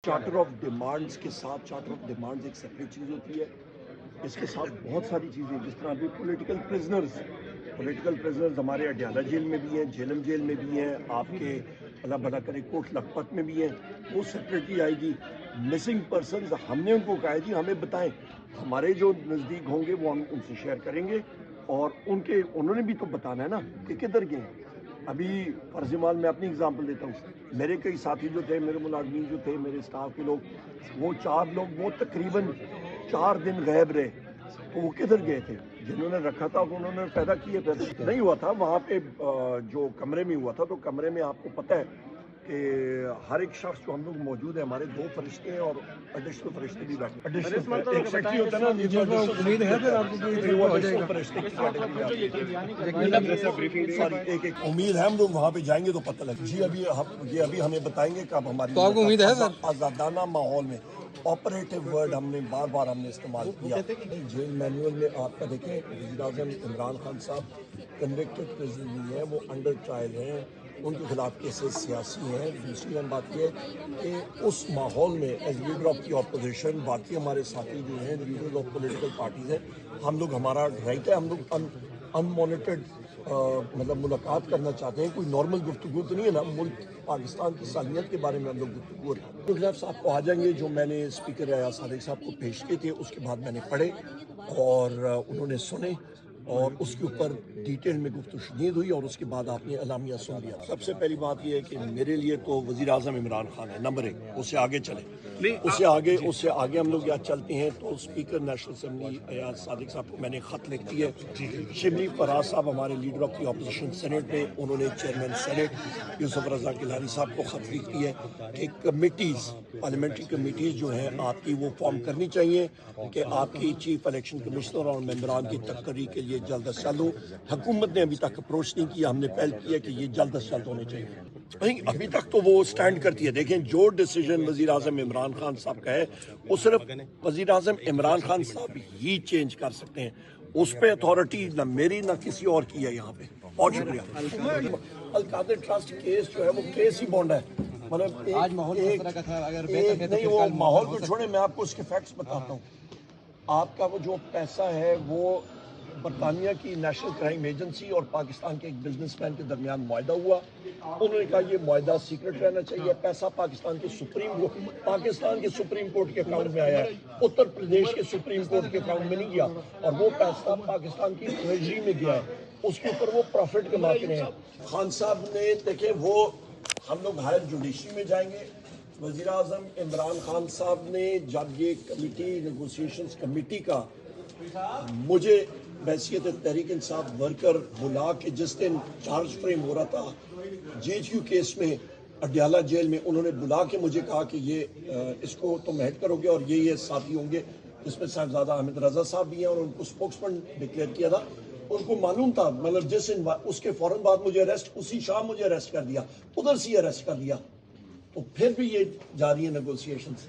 Charter of demands کے ساتھ charter of demands ایک سیپریٹ چیز ہوتی ہے. اس کے ساتھ بہت ساری چیزیں جس طرح ابھی پولیٹیکل پریزنرز ہمارے اڈیالہ جیل میں بھی ہیں, جیلم جیل میں بھی ہیں, آپ کے اللہ بھلا کرے کوٹ لکھپت میں بھی ہیں, وہ سیپریٹلی آئے گی. مسنگ پرسنز ہم نے ان کو کہا جی ہمیں بتائیں, ہمارے جو نزدیک ہوں گے وہ ہم ان سے شیئر کریں گے, اور انہوں نے بھی تو بتانا ہے نا کہ کدھر گئے ہیں. ابھی فرض مال میں اپنی اگزامپل دیتا ہوں, میرے کئی ساتھی جو تھے, میرے ملازمین جو تھے, میرے اسٹاف کے لوگ, وہ 4 لوگ وہ تقریباً 4 دن غائب رہے. تو وہ کدھر گئے تھے؟ جنہوں نے رکھا تھا انہوں نے پیدا کیے, پیدا نہیں ہوا تھا وہاں پہ. جو کمرے میں ہوا تھا, تو کمرے میں آپ کو پتہ ہے کہ ہر ایک شخص جو ہم لوگ موجود ہیں, ہمارے 2 فرشتے ہیں اور ایڈیشنل فرشتے بھی بیٹھے. ایک سیکٹری ہوتا ہے نا, امید ہے پھر آپ کو امید ہے ہم لوگ وہاں پہ جائیں گے تو پتہ لگے. جی ابھی ہمیں بتائیں گے کب ہماری تو آپ کو امید ہے سر؟ آزادانہ ماحول میں آپریٹو ورڈ ہم نے بار ہم نے استعمال کیا. جیل مینول میں آپ کا دیکھیں, وزیر اعظم عمران خان صاحب کنوکٹڈ پرزن نہیں ہیں, وہ انڈر ٹرائل ہیں, ان کے خلاف کیسز سیاسی ہیں. دوسری بات یہ کہ اس ماحول میں as leader of the opposition باقی ہمارے ساتھی جو ہیں لیڈر آف پولیٹیکل پارٹیز ہیں, ہم لوگ, ہمارا رائٹ ہے, ہم لوگ ان مانیٹرڈ مطلب ملاقات کرنا چاہتے ہیں. کوئی نارمل گفتگو تو نہیں ہے نا, ملک پاکستان کی صالحیت کے بارے میں ہم لوگ گفتگو رہے ہیں. صاحب کو آ جائیں گے, جو میں نے اسپیکر ایاز صادق صاحب کو بھیجتے تھے اس کے بعد میں نے پڑھے اور انہوں نے سنے, اور اس کے اوپر ڈیٹیل میں گفتگو شنید ہوئی, اور اس کے بعد آپ نے اعلامیہ سن لیا. سب سے پہلی بات یہ ہے کہ میرے لیے تو وزیر اعظم عمران خان ہے نمبر 1, اس سے آگے چلیں, اس سے آگے ہم لوگ یہاں چلتے ہیں. تو speaker national assembly Ayaz Sadiq صاحب کو میں نے خط لکھ دی ہے. شبلی فراز صاحب ہمارے leader of the opposition senate میں, انہوں نے چیئرمین سینٹ یوسف رضا گیلانی صاحب کو خط لکھ دی ہے کہ کمیٹیز, پارلیمنٹری کمیٹیز جو ہیں آپ کی, وہ فارم کرنی چاہیے کہ آپ کی چیف الیکشن کمشنر اور ممبران کی تقرری کے لیے جلد از جلد ہو. حکومت نے ابھی تک اپروچ نہیں کیا, ہم نے پہل کیا کہ یہ جلد از جلد ہونے چاہیے. ابھی تک تو وہ سٹینڈ کرتی ہے. دیکھیں, جو ڈیسیجن وزیر اعظم عمران خان صاحب کا ہے وہ صرف وزیر اعظم عمران خان صاحب ہی چینج کر سکتے ہیں. اس پہ اتھارٹی نہ میری نہ کسی اور کی ہے یہاں پہ. بہت شکریہ. القادر ٹرسٹ کیس جو ہے وہ کیس ہی بونڈ ہے, مطلب نہیں, وہ ماحول کو چھوڑیں, میں آپ کو اس کے فیکٹس بتاتا ہوں. آپ کا وہ جو پیسہ ہے وہ برطانیہ کی نیشنل کرائم ایجنسی اور پاکستان کے ایک بزنس مین کے درمیان معاہدہ ہوا. انہوں نے کہا یہ معاہدہ سیکرٹ رہنا چاہیے. پیسہ پاکستان کے سپریم کورٹ کے اکاؤنٹ میں آیا ہے, اتر پردیش کے سپریم کورٹ کے اکاؤنٹ میں نہیں گیا, اور وہ پیسہ پاکستان کی ٹریجری میں گیا ہے. اس کے اوپر وہ پروفٹ کماتے رہے ہیں. خان صاحب نے دیکھیں, وہ ہم لوگ ہائر جوڈیشری میں جائیں گے. وزیر اعظم عمران خان صاحب نے جب یہ کمیٹی نیگوسیشنز کمیٹی کا مجھے بحیثیت تحریک انصاف ورکر بلا کے جس دن چارج فریم ہو رہا تھا JHQ کیس میں اڈیالہ جیل میں, انہوں نے بلا کے مجھے کہا کہ یہ اس کو تم ہیڈ کرو گے اور یہ ساتھی ہوں گے, جس میں صاحبزادہ احمد رضا صاحب بھی ہیں, اور ان کو اسپوکس پرسن ڈکلیئر کیا تھا. ان کو معلوم تھا, مطلب اس کے فوراً بعد مجھے اسی شام مجھے اریسٹ کر دیا, ادھر سے اریسٹ کر دیا. تو پھر بھی یہ جاری ہے نیگوسیشنز.